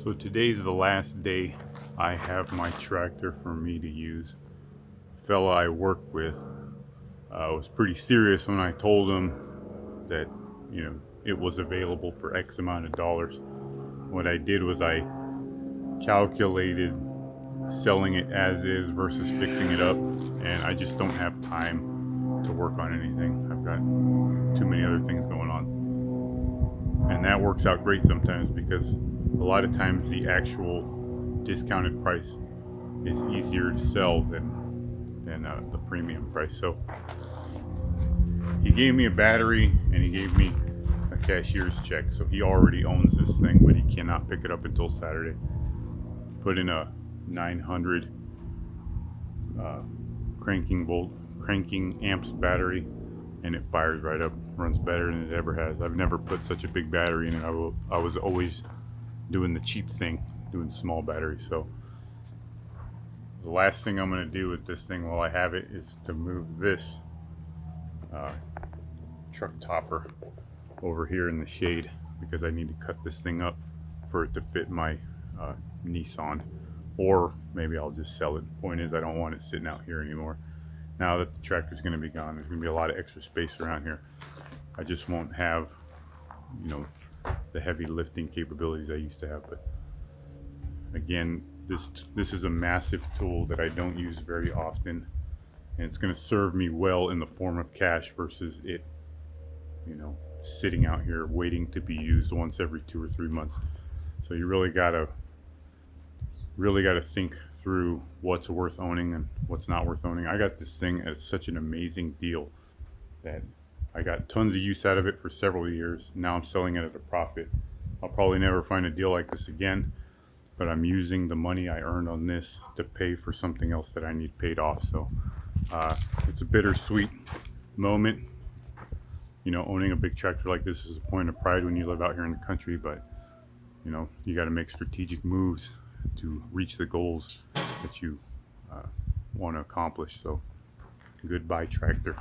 So today's the last day I have my tractor for me to use. The fella I work with was pretty serious when I told him that, it was available for X amount of dollars. What I did was I calculated selling it as is versus fixing it up, and I just don't have time to work on anything. I've got too many other things going on. And that works out great sometimes because a lot of times the actual discounted price is easier to sell than the premium price. So he gave me a battery and he gave me a cashier's check. So he already owns this thing, but he cannot pick it up until Saturday. Put in a 900 cranking amps battery, and it fires right up, runs better than it ever has. I've never put such a big battery in it. I was always doing the cheap thing, doing small batteries. So the last thing I'm going to do with this thing while I have it is to move this truck topper over here in the shade, because I need to cut this thing up for it to fit my Nissan, or maybe I'll just sell it. Point is, I don't want it sitting out here anymore. Now that the tractor's going to be gone, there's going to be a lot of extra space around here. I just won't have, the heavy lifting capabilities I used to have. But again, this is a massive tool that I don't use very often, and it's going to serve me well in the form of cash versus it, sitting out here waiting to be used once every 2 or 3 months. So you really gotta think through what's worth owning and what's not worth owning. I got this thing at such an amazing deal that I got tons of use out of it for several years. Now I'm selling it at a profit. I'll probably never find a deal like this again, but I'm using the money I earned on this to pay for something else that I need paid off. So it's a bittersweet moment. Owning a big tractor like this is a point of pride when you live out here in the country, but you got to make strategic moves to reach the goals that you want to accomplish. So goodbye, tractor.